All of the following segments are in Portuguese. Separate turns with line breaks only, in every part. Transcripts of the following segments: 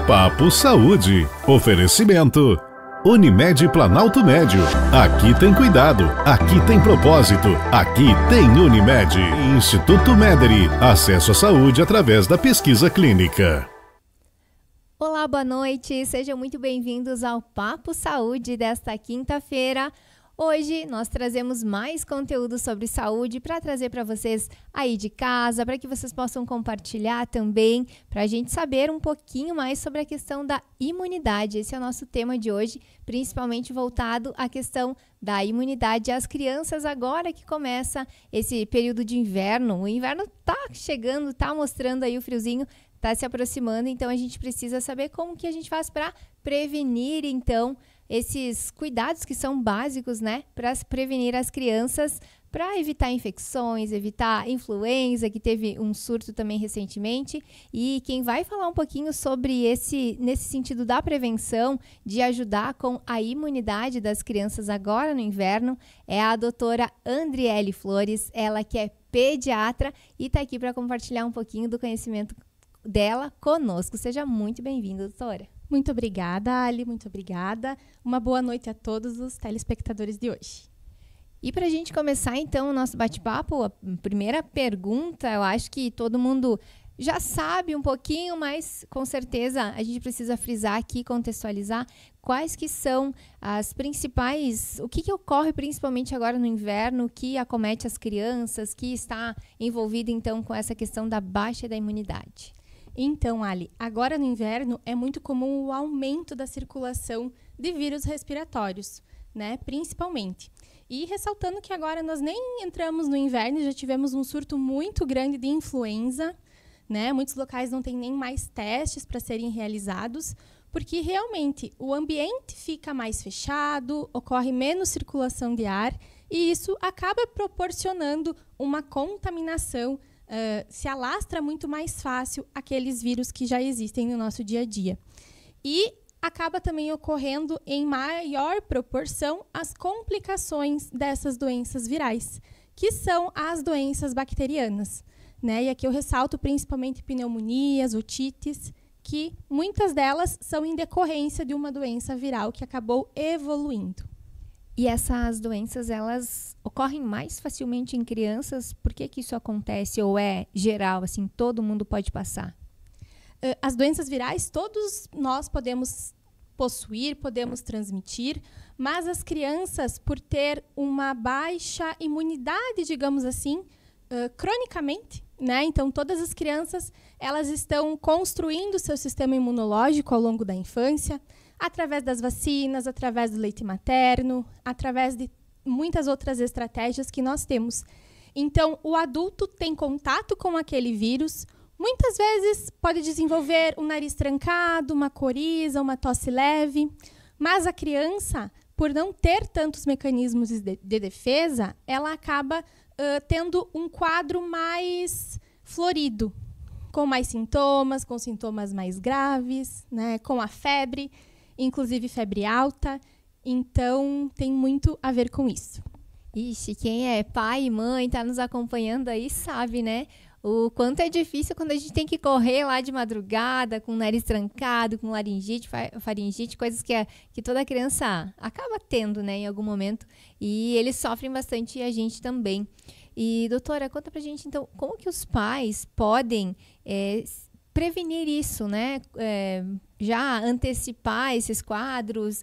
Papo Saúde. Oferecimento Unimed Planalto Médio. Aqui tem cuidado, aqui tem propósito, aqui tem Unimed. Instituto Mederi. Acesso à saúde através da pesquisa clínica.
Olá, boa noite. Sejam muito bem-vindos ao Papo Saúde desta quinta-feira. Hoje nós trazemos mais conteúdo sobre saúde para trazer para vocês aí de casa, para que vocês possam compartilhar também, para a gente saber um pouquinho mais sobre a questão da imunidade. Esse é o nosso tema de hoje, principalmente voltado à questão da imunidade às crianças agora que começa esse período de inverno. O inverno está chegando, está mostrando aí o friozinho, está se aproximando, então a gente precisa saber como que a gente faz para prevenir, então, esses cuidados que são básicos, né, para prevenir as crianças, para evitar infecções, evitar influenza, que teve um surto também recentemente. E quem vai falar um pouquinho sobre nesse sentido da prevenção, de ajudar com a imunidade das crianças agora no inverno, é a doutora Andriele Flores, ela que é pediatra e está aqui para compartilhar um pouquinho do conhecimento dela conosco. Seja muito bem-vinda, doutora.
Muito obrigada, Ali, muito obrigada. Uma boa noite a todos os telespectadores de hoje.
E para a gente começar, então, o nosso bate-papo, a primeira pergunta, eu acho que todo mundo já sabe um pouquinho, mas com certeza a gente precisa frisar aqui, contextualizar quais que são as principais, o que ocorre principalmente agora no inverno, que acomete as crianças, que está envolvido, então, com essa questão da baixa da imunidade.
Então, Ali, agora no inverno é muito comum o aumento da circulação de vírus respiratórios, né, principalmente. E ressaltando que agora nós nem entramos no inverno, já tivemos um surto muito grande de influenza, né? Muitos locais não têm nem mais testes para serem realizados, porque realmente o ambiente fica mais fechado, ocorre menos circulação de ar e isso acaba proporcionando uma contaminação. Se alastra muito mais fácil aqueles vírus que já existem no nosso dia a dia. E acaba também ocorrendo em maior proporção as complicações dessas doenças virais, que são as doenças bacterianas, né? E aqui eu ressalto principalmente pneumonias, otites, que muitas delas são em decorrência de uma doença viral que acabou evoluindo.
E essas doenças, elas ocorrem mais facilmente em crianças? Por que isso acontece? Ou é geral, assim, todo mundo pode passar?
As doenças virais, todos nós podemos possuir, podemos transmitir, mas as crianças, por ter uma baixa imunidade, digamos assim, cronicamente, né? Então, todas as crianças, elas estão construindo seu sistema imunológico ao longo da infância, através das vacinas, através do leite materno, através de muitas outras estratégias que nós temos. Então, o adulto tem contato com aquele vírus, muitas vezes pode desenvolver um nariz trancado, uma coriza, uma tosse leve, mas a criança, por não ter tantos mecanismos de defesa, ela acaba tendo um quadro mais florido, com mais sintomas, com sintomas mais graves, né, com a febre, inclusive febre alta, então tem muito a ver com isso.
Ixi, quem é pai e mãe, está nos acompanhando aí, sabe, né? O quanto é difícil quando a gente tem que correr lá de madrugada, com o nariz trancado, com laringite, faringite, coisas que toda criança acaba tendo, né, em algum momento. E eles sofrem bastante e a gente também. E, doutora, conta pra gente, então, como que os pais podem prevenir isso, né? Já antecipar esses quadros,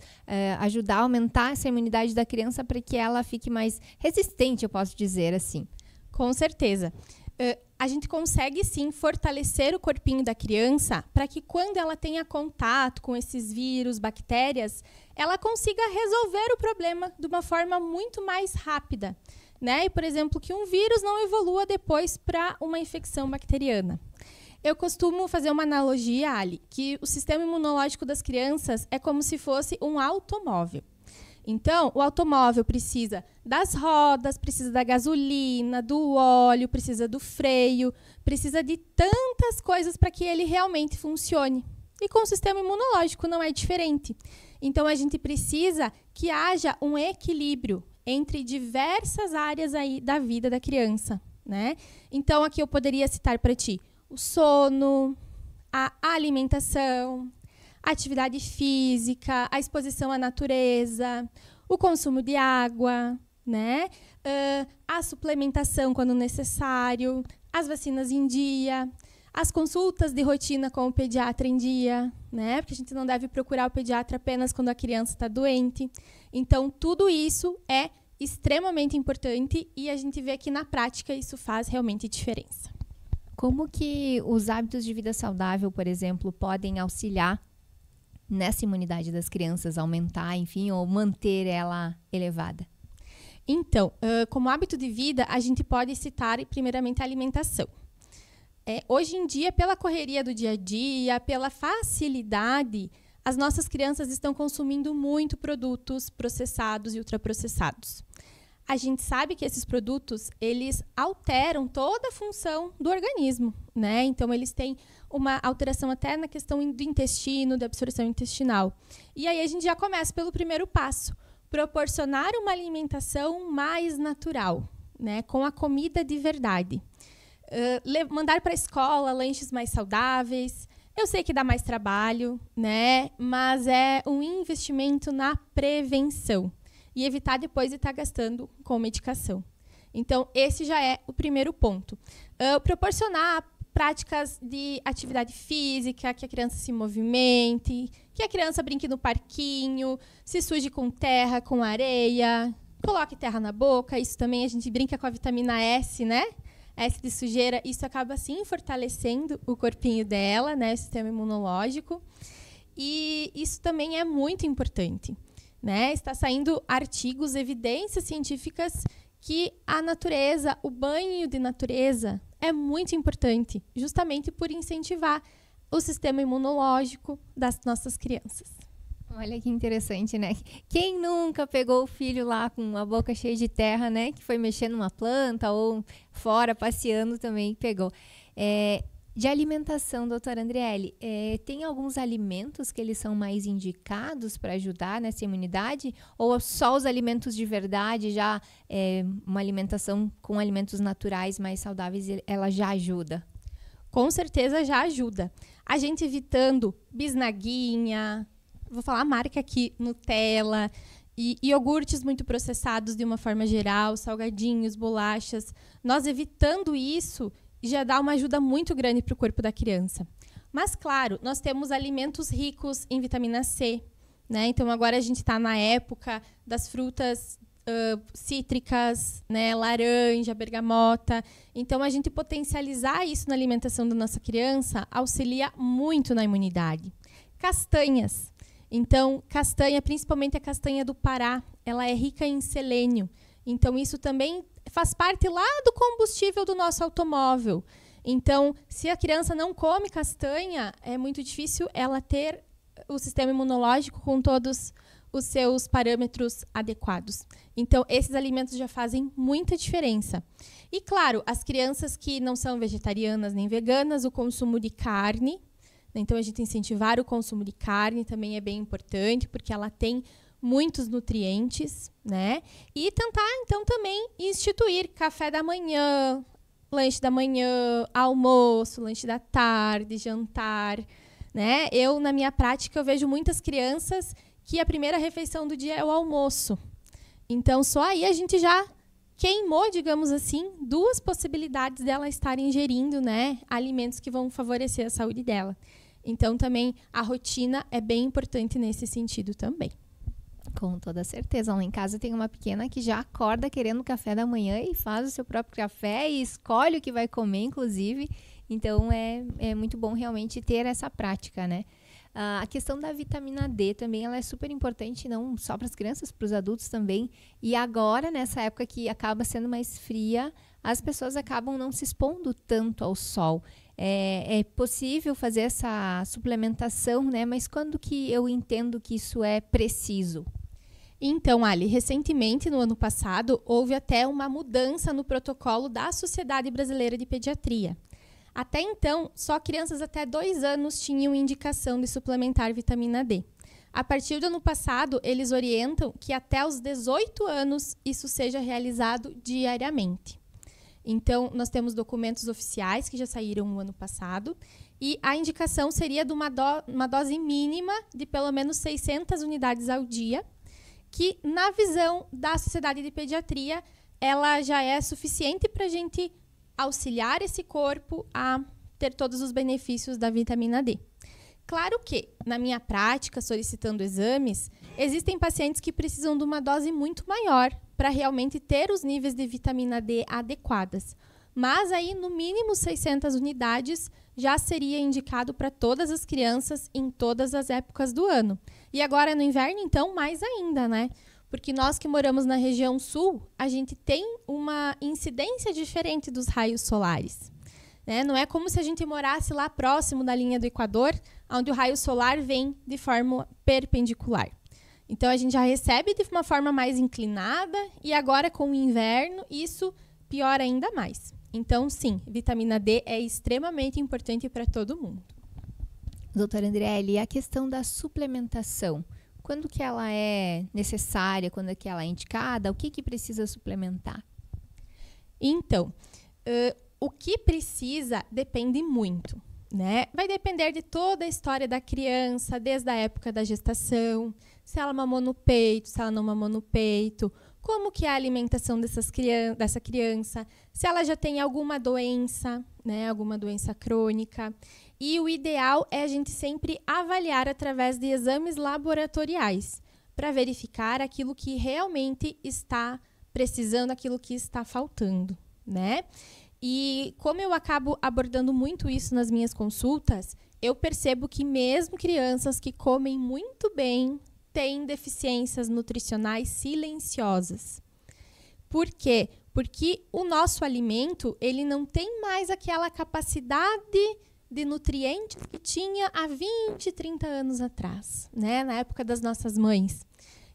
ajudar a aumentar essa imunidade da criança para que ela fique mais resistente, eu posso dizer assim.
Com certeza. A gente consegue, sim, fortalecer o corpinho da criança para que quando ela tenha contato com esses vírus, bactérias, ela consiga resolver o problema de uma forma muito mais rápida, né? E, por exemplo, que um vírus não evolua depois para uma infecção bacteriana. Eu costumo fazer uma analogia, Ali, que o sistema imunológico das crianças é como se fosse um automóvel. Então, o automóvel precisa das rodas, precisa da gasolina, do óleo, precisa do freio, precisa de tantas coisas para que ele realmente funcione. E com o sistema imunológico não é diferente. Então, a gente precisa que haja um equilíbrio entre diversas áreas aí da vida da criança, né? Então, aqui eu poderia citar para ti o sono, a alimentação, a atividade física, a exposição à natureza, o consumo de água, né? A suplementação quando necessário, as vacinas em dia, as consultas de rotina com o pediatra em dia, né? Porque a gente não deve procurar o pediatra apenas quando a criança está doente. Então, tudo isso é extremamente importante e a gente vê que na prática isso faz realmente diferença.
Como que os hábitos de vida saudável, por exemplo, podem auxiliar nessa imunidade das crianças, aumentar, enfim, ou manter ela elevada?
Então, como hábito de vida, a gente pode citar primeiramente a alimentação. Hoje em dia, pela correria do dia a dia, pela facilidade, as nossas crianças estão consumindo muito produtos processados e ultraprocessados. A gente sabe que esses produtos, eles alteram toda a função do organismo, né? Então, eles têm uma alteração até na questão do intestino, da absorção intestinal. E aí, a gente já começa pelo primeiro passo, proporcionar uma alimentação mais natural, né? Com a comida de verdade. Mandar para a escola lanches mais saudáveis. Eu sei que dá mais trabalho, né? Mas é um investimento na prevenção. E evitar depois de estar gastando com medicação. Então, esse já é o primeiro ponto. Proporcionar práticas de atividade física, que a criança se movimente, que a criança brinque no parquinho, se suje com terra, com areia, coloque terra na boca. Isso também a gente brinca com a vitamina S, né? S de sujeira. Isso acaba, sim, fortalecendo o corpinho dela, né? O sistema imunológico. E isso também é muito importante. Né? Está saindo artigos, evidências científicas que a natureza, o banho de natureza é muito importante, justamente por incentivar o sistema imunológico das nossas crianças.
Olha que interessante, né? Quem nunca pegou o filho lá com a boca cheia de terra, né? Que foi mexer numa planta ou fora, passeando também, pegou. De alimentação, doutora Andriele, tem alguns alimentos que eles são mais indicados para ajudar nessa imunidade? Ou só os alimentos de verdade, já uma alimentação com alimentos naturais mais saudáveis, ela já ajuda?
Com certeza já ajuda. A gente evitando bisnaguinha, vou falar a marca aqui, Nutella, e iogurtes muito processados de uma forma geral, salgadinhos, bolachas. Nós evitando isso, já dá uma ajuda muito grande para o corpo da criança. Mas, claro, nós temos alimentos ricos em vitamina C, né? Então, agora a gente está na época das frutas cítricas, né? Laranja, bergamota. Então, a gente potencializar isso na alimentação da nossa criança auxilia muito na imunidade. Castanhas. Então, castanha, principalmente a castanha do Pará, ela é rica em selênio. Então, isso também faz parte lá do combustível do nosso automóvel. Então, se a criança não come castanha, é muito difícil ela ter o sistema imunológico com todos os seus parâmetros adequados. Então, esses alimentos já fazem muita diferença. E, claro, as crianças que não são vegetarianas nem veganas, o consumo de carne. Então, a gente incentivar o consumo de carne também é bem importante, porque ela tem muitos nutrientes, né? E tentar, então, também instituir café da manhã, lanche da manhã, almoço, lanche da tarde, jantar, né? Na minha prática, eu vejo muitas crianças que a primeira refeição do dia é o almoço. Então, só aí a gente já queimou, digamos assim, 2 possibilidades dela estar ingerindo, né, alimentos que vão favorecer a saúde dela. Então, também, a rotina é bem importante nesse sentido também.
Com toda certeza. Lá em casa tem uma pequena que já acorda querendo café da manhã e faz o seu próprio café e escolhe o que vai comer, inclusive. Então, é muito bom realmente ter essa prática, né? A questão da vitamina D também, ela é super importante, não só para as crianças, para os adultos também. E agora, nessa época que acaba sendo mais fria, as pessoas acabam não se expondo tanto ao sol. É possível fazer essa suplementação, né? Mas quando que eu entendo que isso é preciso?
Então, Ali, recentemente, no ano passado, houve até uma mudança no protocolo da Sociedade Brasileira de Pediatria. Até então, só crianças até 2 anos tinham indicação de suplementar vitamina D. A partir do ano passado, eles orientam que até os 18 anos isso seja realizado diariamente. Então, nós temos documentos oficiais que já saíram no ano passado E a indicação seria de uma dose mínima de pelo menos 600 unidades ao dia, que, na visão da Sociedade de Pediatria, ela já é suficiente para a gente auxiliar esse corpo a ter todos os benefícios da vitamina D. Claro que, na minha prática, solicitando exames, existem pacientes que precisam de uma dose muito maior para realmente ter os níveis de vitamina D adequadas. Mas aí, no mínimo 600 unidades, já seria indicado para todas as crianças em todas as épocas do ano. E agora, no inverno, então, mais ainda, né? Porque nós que moramos na região sul, a gente tem uma incidência diferente dos raios solares. Né? Não é como se a gente morasse lá próximo da linha do Equador, onde o raio solar vem de forma perpendicular. Então, a gente já recebe de uma forma mais inclinada e agora, com o inverno, isso piora ainda mais. Então, sim, vitamina D é extremamente importante para todo mundo.
Doutora Andriele, a questão da suplementação, quando que ela é necessária, quando é que ela é indicada, o que precisa suplementar?
Então, o que precisa depende muito, né? Vai depender de toda a história da criança, desde a época da gestação, se ela mamou no peito, se ela não mamou no peito, como que é a alimentação dessa criança, se ela já tem alguma doença, né, alguma doença crônica. E o ideal é a gente sempre avaliar através de exames laboratoriais, para verificar aquilo que realmente está precisando, aquilo que está faltando, né? E como eu acabo abordando muito isso nas minhas consultas, eu percebo que mesmo crianças que comem muito bem têm deficiências nutricionais silenciosas. Por quê? Porque o nosso alimento, ele não tem mais aquela capacidade de nutrientes que tinha há 20, 30 anos atrás, né? Na época das nossas mães.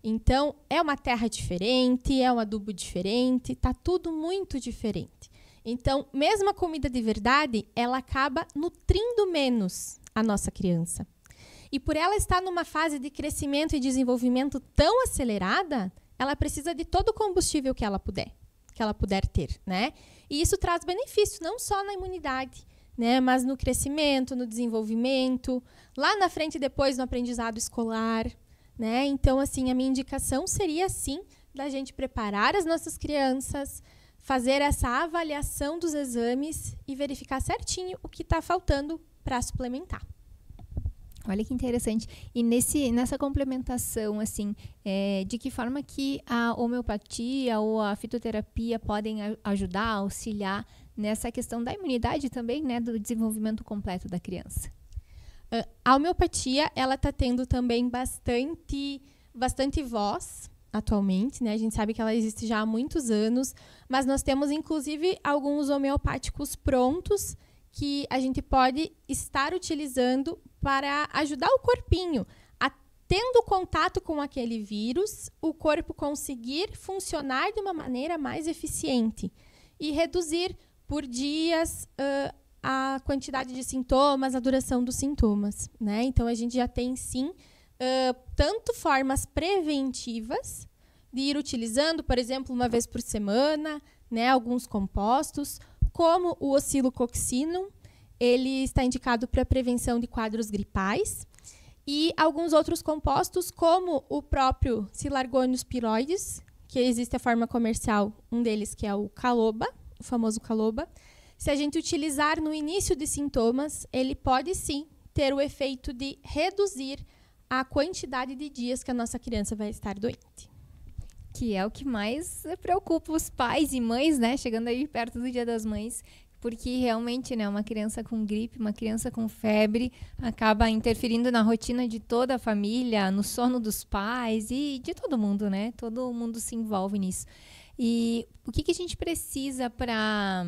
Então, é uma terra diferente, é um adubo diferente, tá tudo muito diferente. Então, mesmo a comida de verdade, ela acaba nutrindo menos a nossa criança. E por ela estar numa fase de crescimento e desenvolvimento tão acelerada, ela precisa de todo o combustível que ela puder ter, né? E isso traz benefício, não só na imunidade, né? Mas no crescimento, no desenvolvimento, lá na frente depois no aprendizado escolar, né? Então, assim, a minha indicação seria, sim, da gente preparar as nossas crianças, fazer essa avaliação dos exames e verificar certinho o que está faltando para suplementar.
Olha que interessante. E nessa complementação, assim, de que forma que a homeopatia ou a fitoterapia podem ajudar, auxiliar nessa questão da imunidade também, né, do desenvolvimento completo da criança?
A homeopatia, ela está tendo também bastante voz atualmente, né? A gente sabe que ela existe já há muitos anos, mas nós temos, inclusive, alguns homeopáticos prontos que a gente pode estar utilizando para ajudar o corpinho a, tendo contato com aquele vírus, o corpo conseguir funcionar de uma maneira mais eficiente e reduzir por dias a quantidade de sintomas, a duração dos sintomas, né? Então, a gente já tem, sim, tanto formas preventivas de ir utilizando, por exemplo, uma vez por semana, né, alguns compostos, como o Oscillococcinum, ele está indicado para prevenção de quadros gripais, e alguns outros compostos, como o próprio Silargonius piroides, que existe a forma comercial, um deles que é o Caloba, o famoso Caloba. Se a gente utilizar no início de sintomas, ele pode sim ter o efeito de reduzir a quantidade de dias que a nossa criança vai estar doente.
Que é o que mais preocupa os pais e mães, né? Chegando aí perto do Dia das Mães, porque realmente, né, uma criança com gripe, uma criança com febre, acaba interferindo na rotina de toda a família, no sono dos pais e de todo mundo, né? Todo mundo se envolve nisso. E o que a gente precisa para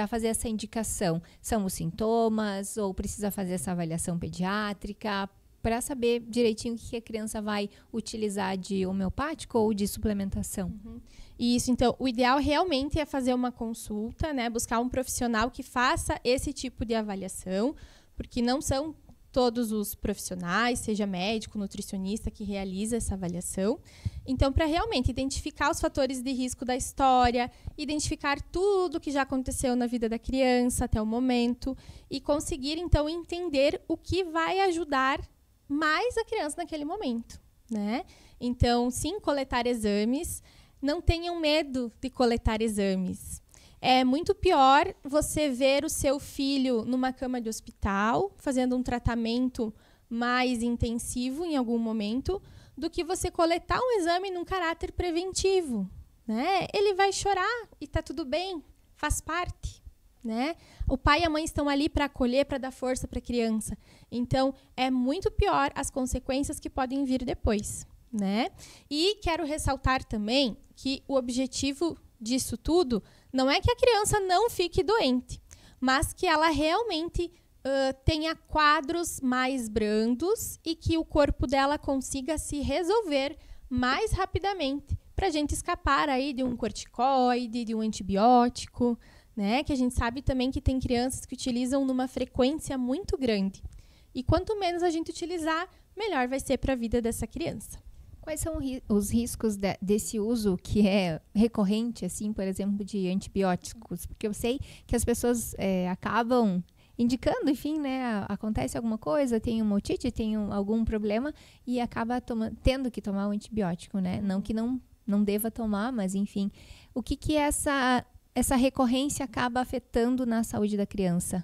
fazer essa indicação? São os sintomas ou precisa fazer essa avaliação pediátrica para saber direitinho o que a criança vai utilizar de homeopático ou de suplementação?
Isso, então, o ideal realmente é fazer uma consulta, né? Buscar um profissional que faça esse tipo de avaliação, porque não são todos os profissionais, seja médico, nutricionista, que realiza essa avaliação. Então, para realmente identificar os fatores de risco da história, identificar tudo que já aconteceu na vida da criança até o momento e conseguir, então, entender o que vai ajudar mais a criança naquele momento, né? Então, sim, coletar exames. Não tenham medo de coletar exames. É muito pior você ver o seu filho numa cama de hospital, fazendo um tratamento mais intensivo em algum momento, do que você coletar um exame num caráter preventivo, né? Ele vai chorar e tá tudo bem, faz parte, né? O pai e a mãe estão ali para acolher, para dar força para a criança. Então, é muito pior as consequências que podem vir depois, né? E quero ressaltar também que o objetivo disso tudo não é que a criança não fique doente, mas que ela realmente tenha quadros mais brandos e que o corpo dela consiga se resolver mais rapidamente para a gente escapar aí de um corticoide, de um antibiótico, né? Que a gente sabe também que tem crianças que utilizam numa frequência muito grande. E quanto menos a gente utilizar, melhor vai ser para a vida dessa criança.
Quais são os riscos desse uso que é recorrente, assim, por exemplo, de antibióticos? Porque eu sei que as pessoas acabam indicando, enfim, né? Acontece alguma coisa, tem uma otite, tem algum problema e acaba tendo que tomar o antibiótico, né? Não que não deva tomar, mas enfim. O que essa recorrência acaba afetando na saúde da criança?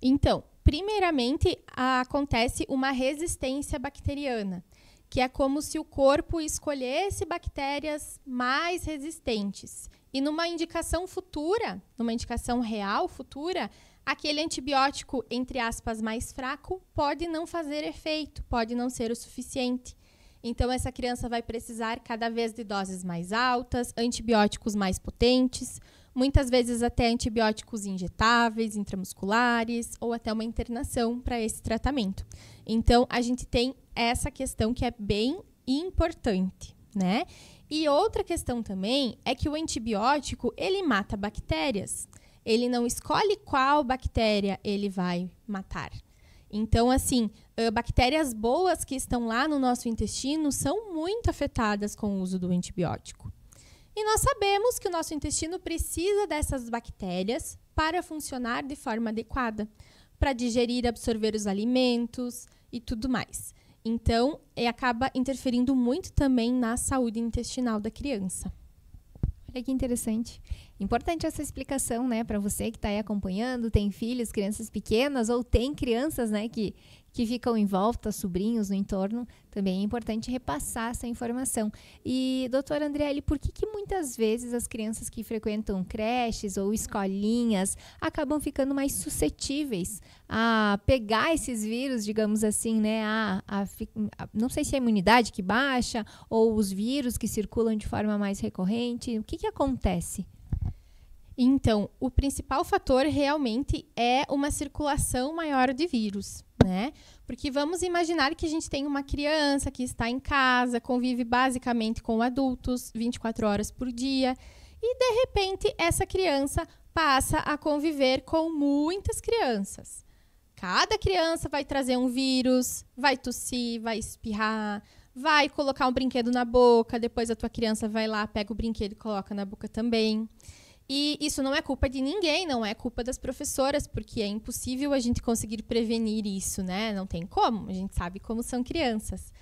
Então, primeiramente, acontece uma resistência bacteriana, que é como se o corpo escolhesse bactérias mais resistentes. E numa indicação futura, numa indicação real futura, aquele antibiótico, entre aspas, mais fraco, pode não fazer efeito, pode não ser o suficiente. Então, essa criança vai precisar cada vez de doses mais altas, antibióticos mais potentes, muitas vezes até antibióticos injetáveis, intramusculares, ou até uma internação para esse tratamento. Então, a gente tem essa questão que é bem importante, né? E outra questão também é que o antibiótico, ele mata bactérias. Ele não escolhe qual bactéria ele vai matar. Então, assim, bactérias boas que estão lá no nosso intestino são muito afetadas com o uso do antibiótico. E nós sabemos que o nosso intestino precisa dessas bactérias para funcionar de forma adequada, para digerir, absorver os alimentos e tudo mais. Então, acaba interferindo muito também na saúde intestinal da criança.
Olha que interessante. Importante essa explicação, né, para você que está aí acompanhando, tem filhos, crianças pequenas ou tem crianças, né, que ficam em volta, sobrinhos no entorno, também é importante repassar essa informação. E, doutora Andriele, por que muitas vezes as crianças que frequentam creches ou escolinhas acabam ficando mais suscetíveis a pegar esses vírus, digamos assim, né, não sei se é a imunidade que baixa ou os vírus que circulam de forma mais recorrente, o que acontece?
Então, o principal fator realmente é uma circulação maior de vírus, né? Porque vamos imaginar que a gente tem uma criança que está em casa, convive basicamente com adultos 24 horas por dia e, de repente, essa criança passa a conviver com muitas crianças. Cada criança vai trazer um vírus, vai tossir, vai espirrar, vai colocar um brinquedo na boca, depois a tua criança vai lá, pega o brinquedo e coloca na boca também. E isso não é culpa de ninguém, não é culpa das professoras, porque é impossível a gente conseguir prevenir isso, né? Não tem como, a gente sabe como são crianças.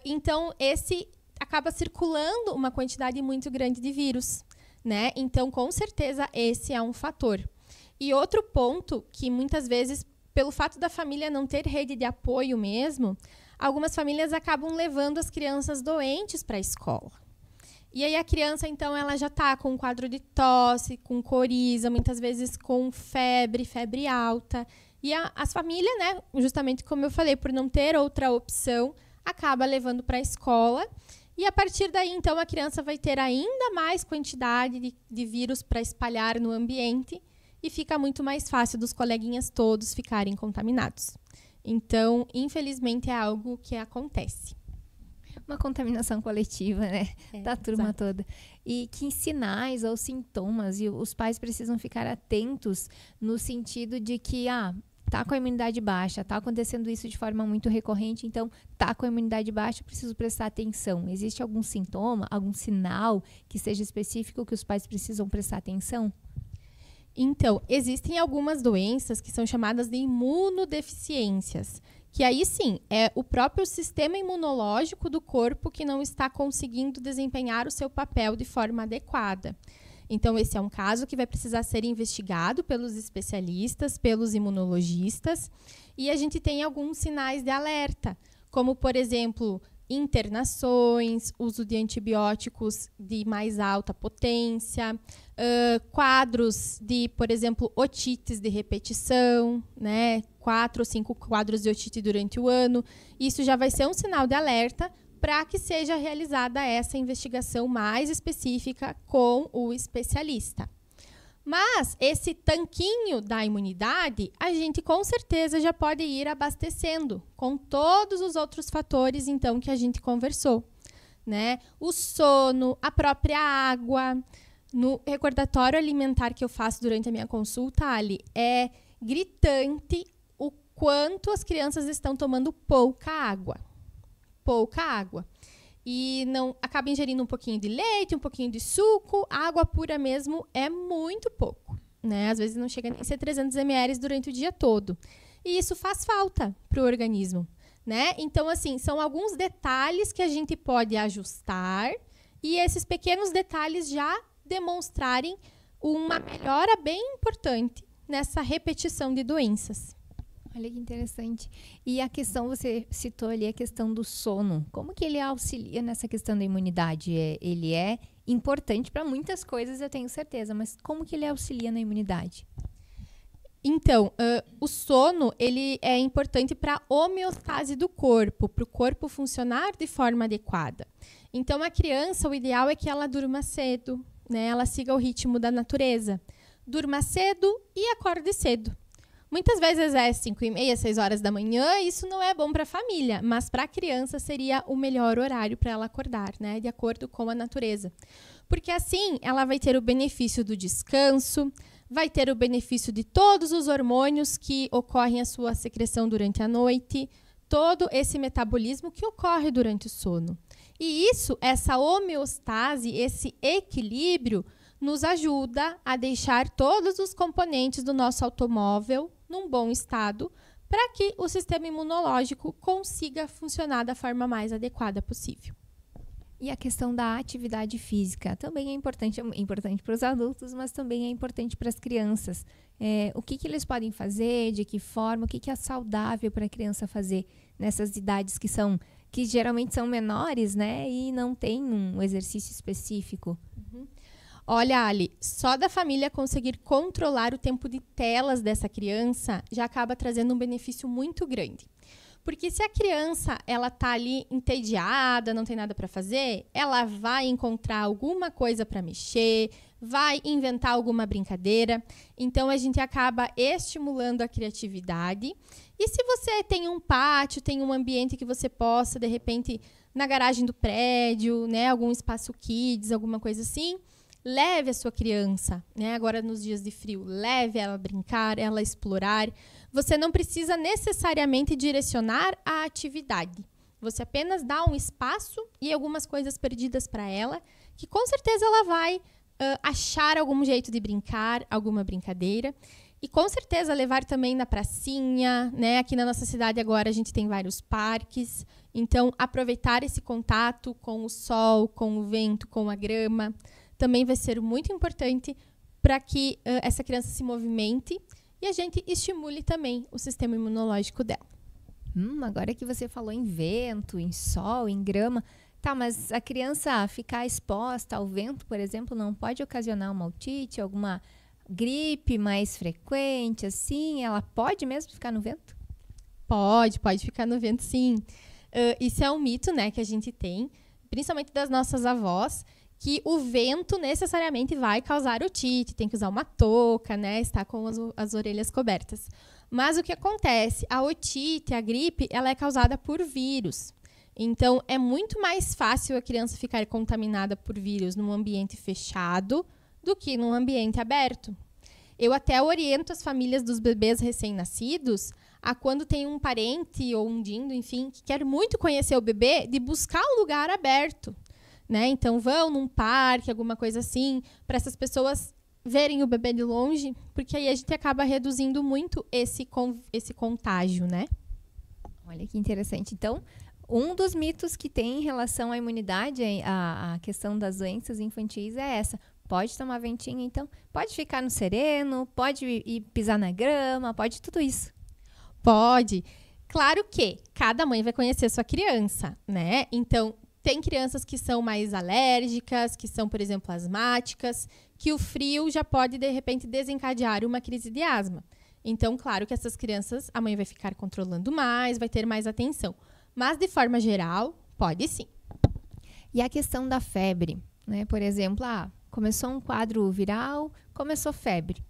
Então, esse acaba circulando uma quantidade muito grande de vírus, né? Então, com certeza, esse é um fator. E outro ponto que muitas vezes, pelo fato da família não ter rede de apoio mesmo, algumas famílias acabam levando as crianças doentes para a escola. E aí a criança, então, ela já está com um quadro de tosse, com coriza, muitas vezes com febre alta. E as famílias, né, justamente como eu falei, por não ter outra opção, acaba levando para a escola. E a partir daí, então, a criança vai ter ainda mais quantidade de vírus para espalhar no ambiente e fica muito mais fácil dos coleguinhas todos ficarem contaminados. Então, infelizmente, é algo que acontece.
Uma contaminação coletiva, né? Da turma
exato.
toda. E que sinais ou sintomas, e os pais precisam ficar atentos no sentido de que, tá com a imunidade baixa, tá acontecendo isso de forma muito recorrente, então tá com a imunidade baixa, preciso prestar atenção. Existe algum sintoma, algum sinal que seja específico que os pais precisam prestar atenção?
Então, existem algumas doenças que são chamadas de imunodeficiências, que aí sim, é o próprio sistema imunológico do corpo que não está conseguindo desempenhar o seu papel de forma adequada. Então, esse é um caso que vai precisar ser investigado pelos especialistas, pelos imunologistas, e a gente tem alguns sinais de alerta, como, por exemplo, internações, uso de antibióticos de mais alta potência, quadros de, por exemplo, otites de repetição, né? 4 ou 5 quadros de otite durante o ano. Isso já vai ser um sinal de alerta para que seja realizada essa investigação mais específica com o especialista. Mas esse tanquinho da imunidade, a gente com certeza já pode ir abastecendo com todos os outros fatores, então, que a gente conversou, né? O sono, a própria água. No recordatório alimentar que eu faço durante a minha consulta, Ali, é gritante o quanto as crianças estão tomando pouca água. Pouca água. E não acaba ingerindo um pouquinho de leite, um pouquinho de suco, água pura mesmo é muito pouco, né? Às vezes não chega nem a ser 300 ml durante o dia todo. E isso faz falta para o organismo, né? Então, assim, são alguns detalhes que a gente pode ajustar e esses pequenos detalhes já demonstrarem uma melhora bem importante nessa repetição de doenças.
Olha que interessante. E a questão, você citou ali a questão do sono. Como que ele auxilia nessa questão da imunidade? Ele é importante para muitas coisas, eu tenho certeza, mas como que ele auxilia na imunidade?
Então, o sono ele é importante para a homeostase do corpo, para o corpo funcionar de forma adequada. Então, a criança, o ideal é que ela durma cedo, né? Ela siga o ritmo da natureza. Durma cedo e acorde cedo. Muitas vezes é 5h30, 6 horas da manhã, isso não é bom para a família, mas para a criança seria o melhor horário para ela acordar, né? De acordo com a natureza. Porque assim ela vai ter o benefício do descanso, vai ter o benefício de todos os hormônios que ocorrem a sua secreção durante a noite, todo esse metabolismo que ocorre durante o sono. E isso, essa homeostase, esse equilíbrio, nos ajuda a deixar todos os componentes do nosso automóvel num bom estado para que o sistema imunológico consiga funcionar da forma mais adequada possível.
E a questão da atividade física também é importante para os adultos, mas também é importante para as crianças. O que eles podem fazer, de que forma, o que é saudável para a criança fazer nessas idades que geralmente são menores, né, e não tem um exercício específico.
Olha, Ali, só da família conseguir controlar o tempo de telas dessa criança já acaba trazendo um benefício muito grande. Porque se a criança ela tá ali entediada, não tem nada para fazer, ela vai encontrar alguma coisa para mexer, vai inventar alguma brincadeira. Então, a gente acaba estimulando a criatividade. E se você tem um pátio, tem um ambiente que você possa, de repente, na garagem do prédio, né, algum espaço kids, alguma coisa assim, leve a sua criança, né? Agora nos dias de frio, leve ela a brincar, ela a explorar. Você não precisa necessariamente direcionar a atividade. Você apenas dá um espaço e algumas coisas perdidas para ela, que com certeza ela vai achar algum jeito de brincar, alguma brincadeira. E com certeza levar também na pracinha, né? Aqui na nossa cidade agora a gente tem vários parques. Então, aproveitar esse contato com o sol, com o vento, com a grama, também vai ser muito importante para que essa criança se movimente e a gente estimule também o sistema imunológico dela.
Agora que você falou em vento, em sol, em grama, tá, mas a criança ficar exposta ao vento, por exemplo, não pode ocasionar uma otite, alguma gripe mais frequente, assim? Ela pode mesmo ficar no vento?
Pode ficar no vento, sim. Isso é um mito, né, que a gente tem, principalmente das nossas avós, que o vento necessariamente vai causar otite, tem que usar uma touca, né, estar com as orelhas cobertas. Mas o que acontece? A otite, a gripe, ela é causada por vírus. Então, é muito mais fácil a criança ficar contaminada por vírus num ambiente fechado do que num ambiente aberto. Eu até oriento as famílias dos bebês recém-nascidos a, quando tem um parente ou um dindo, enfim, que quer muito conhecer o bebê, de buscar um lugar aberto, né? Então, vão num parque, alguma coisa assim, para essas pessoas verem o bebê de longe, porque aí a gente acaba reduzindo muito esse contágio, né?
Olha que interessante. Então, um dos mitos que tem em relação à imunidade, a questão das doenças infantis é essa. Pode tomar ventinho, então, pode ficar no sereno, pode ir pisar na grama, pode tudo isso.
Pode. Claro que cada mãe vai conhecer sua criança, né? Então, tem crianças que são mais alérgicas, que são, por exemplo, asmáticas, que o frio já pode, de repente, desencadear uma crise de asma. Então, claro que essas crianças, a mãe vai ficar controlando mais, vai ter mais atenção. Mas, de forma geral, pode sim.
E a questão da febre, né? Por exemplo, começou um quadro viral, começou febre.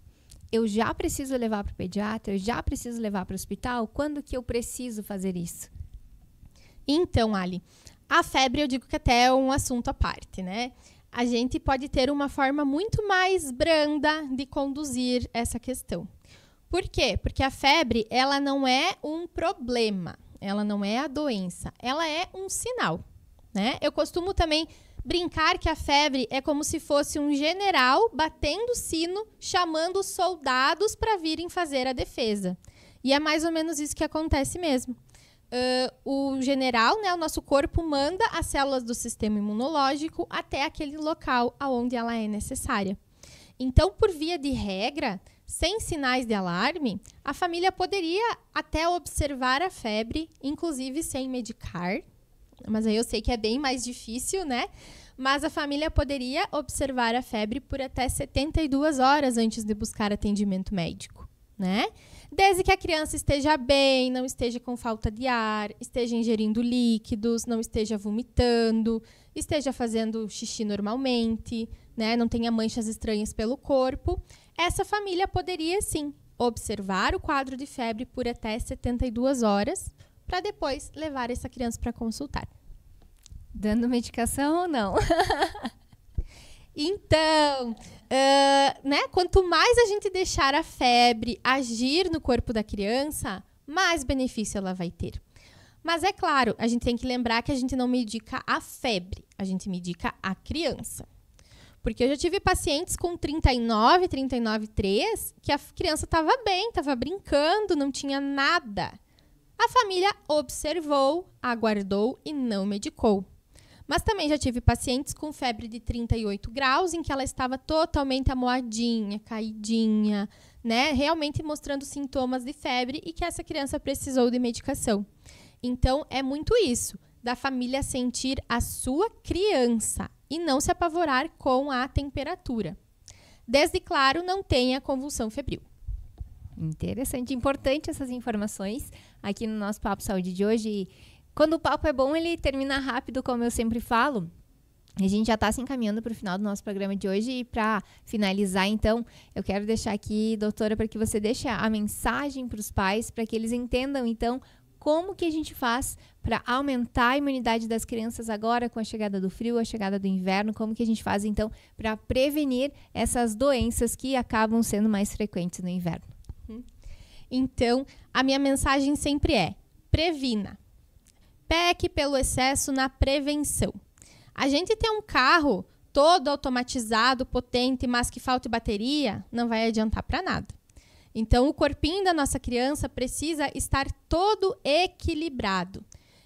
Eu já preciso levar para o pediatra? Eu já preciso levar para o hospital? Quando que eu preciso fazer isso?
Então, Ali, a febre eu digo que até é um assunto à parte, né? A gente pode ter uma forma muito mais branda de conduzir essa questão. Por quê? Porque a febre, ela não é um problema, ela não é a doença, ela é um sinal, né? Eu costumo também brincar que a febre é como se fosse um general batendo sino, chamando os soldados para virem fazer a defesa. E é mais ou menos isso que acontece mesmo. O general, né, o nosso corpo, manda as células do sistema imunológico até aquele local onde ela é necessária. Então, por via de regra, sem sinais de alarme, a família poderia até observar a febre, inclusive sem medicar. Mas aí eu sei que é bem mais difícil, né? Mas a família poderia observar a febre por até 72 horas antes de buscar atendimento médico, né? Desde que a criança esteja bem, não esteja com falta de ar, esteja ingerindo líquidos, não esteja vomitando, esteja fazendo xixi normalmente, né? Não tenha manchas estranhas pelo corpo. Essa família poderia, sim, observar o quadro de febre por até 72 horas para depois levar essa criança para consultar.
Dando medicação ou não?
Então, né, quanto mais a gente deixar a febre agir no corpo da criança, mais benefício ela vai ter. Mas é claro, a gente tem que lembrar que a gente não medica a febre, a gente medica a criança. Porque eu já tive pacientes com 39,3 que a criança estava bem, estava brincando, não tinha nada. A família observou, aguardou e não medicou. Mas também já tive pacientes com febre de 38 graus, em que ela estava totalmente amoadinha, caidinha, né? Realmente mostrando sintomas de febre e que essa criança precisou de medicação. Então, é muito isso, da família sentir a sua criança e não se apavorar com a temperatura. Desde, claro, não tenha convulsão febril.
Interessante, importante essas informações aqui no nosso Papo Saúde de hoje. E quando o papo é bom, ele termina rápido, como eu sempre falo. A gente já está se encaminhando para o final do nosso programa de hoje. E para finalizar, então, eu quero deixar aqui, doutora, para que você deixe a mensagem para os pais, para que eles entendam, então, como que a gente faz para aumentar a imunidade das crianças agora com a chegada do frio, a chegada do inverno, como que a gente faz, então, para prevenir essas doenças que acabam sendo mais frequentes no inverno.
Então, a minha mensagem sempre é: previna. Peque pelo excesso na prevenção. A gente ter um carro todo automatizado, potente, mas que falte bateria, não vai adiantar para nada. Então, o corpinho da nossa criança precisa estar todo equilibrado.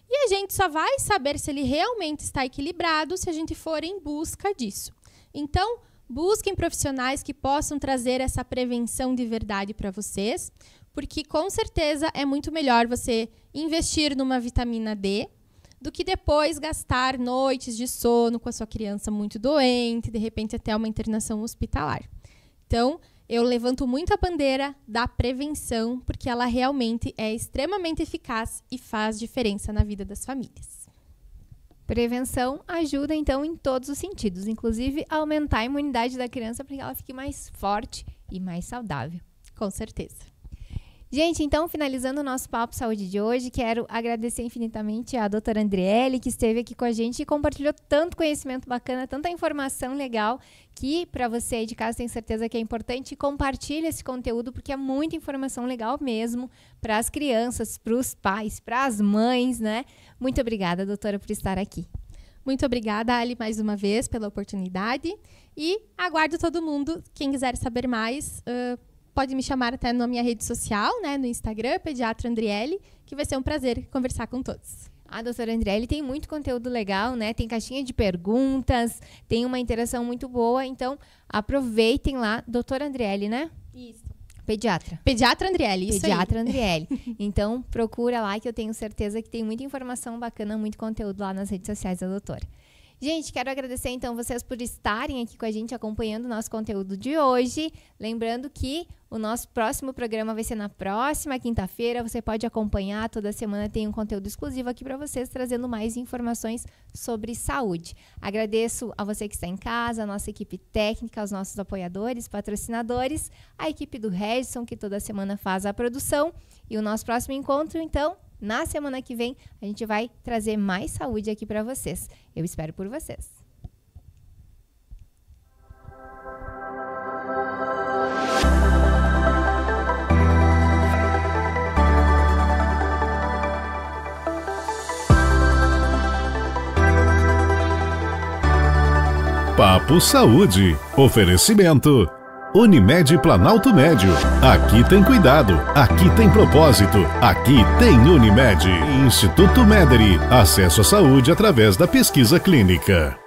E a gente só vai saber se ele realmente está equilibrado se a gente for em busca disso. Então, busquem profissionais que possam trazer essa prevenção de verdade para vocês, porque com certeza é muito melhor você investir numa vitamina D do que depois gastar noites de sono com a sua criança muito doente, de repente até uma internação hospitalar. Então, eu levanto muito a bandeira da prevenção, porque ela realmente é extremamente eficaz e faz diferença na vida das famílias.
Prevenção ajuda, então, em todos os sentidos, inclusive a aumentar a imunidade da criança para que ela fique mais forte e mais saudável.
Com certeza.
Gente, então, finalizando o nosso Papo Saúde de hoje, quero agradecer infinitamente a doutora Andriele, que esteve aqui com a gente e compartilhou tanto conhecimento bacana, tanta informação legal, que para você aí de casa tenho certeza que é importante. Compartilhe esse conteúdo, porque é muita informação legal mesmo para as crianças, para os pais, para as mães, né? Muito obrigada, doutora, por estar aqui.
Muito obrigada, Ali, mais uma vez pela oportunidade. E aguardo todo mundo. Quem quiser saber mais, pode me chamar até na minha rede social, né, no Instagram, Pediatra Andriele, que vai ser um prazer conversar com todos.
A doutora Andriele tem muito conteúdo legal, né? Tem caixinha de perguntas, tem uma interação muito boa. Então, aproveitem lá. Doutora Andriele, né?
Isso.
Pediatra.
Pediatra Andriele, isso
Pediatra
aí.
Andriele. Então, procura lá que eu tenho certeza que tem muita informação bacana, muito conteúdo lá nas redes sociais da doutora. Gente, quero agradecer então vocês por estarem aqui com a gente acompanhando o nosso conteúdo de hoje. Lembrando que o nosso próximo programa vai ser na próxima quinta-feira. Você pode acompanhar, toda semana tem um conteúdo exclusivo aqui para vocês, trazendo mais informações sobre saúde. Agradeço a você que está em casa, a nossa equipe técnica, aos nossos apoiadores, patrocinadores, a equipe do Regison, que toda semana faz a produção. E o nosso próximo encontro, então, na semana que vem, a gente vai trazer mais saúde aqui para vocês. Eu espero por vocês.
Papo Saúde. Oferecimento Unimed Planalto Médio. Aqui tem cuidado, aqui tem propósito, aqui tem Unimed. Instituto Mederi. Acesso à saúde através da pesquisa clínica.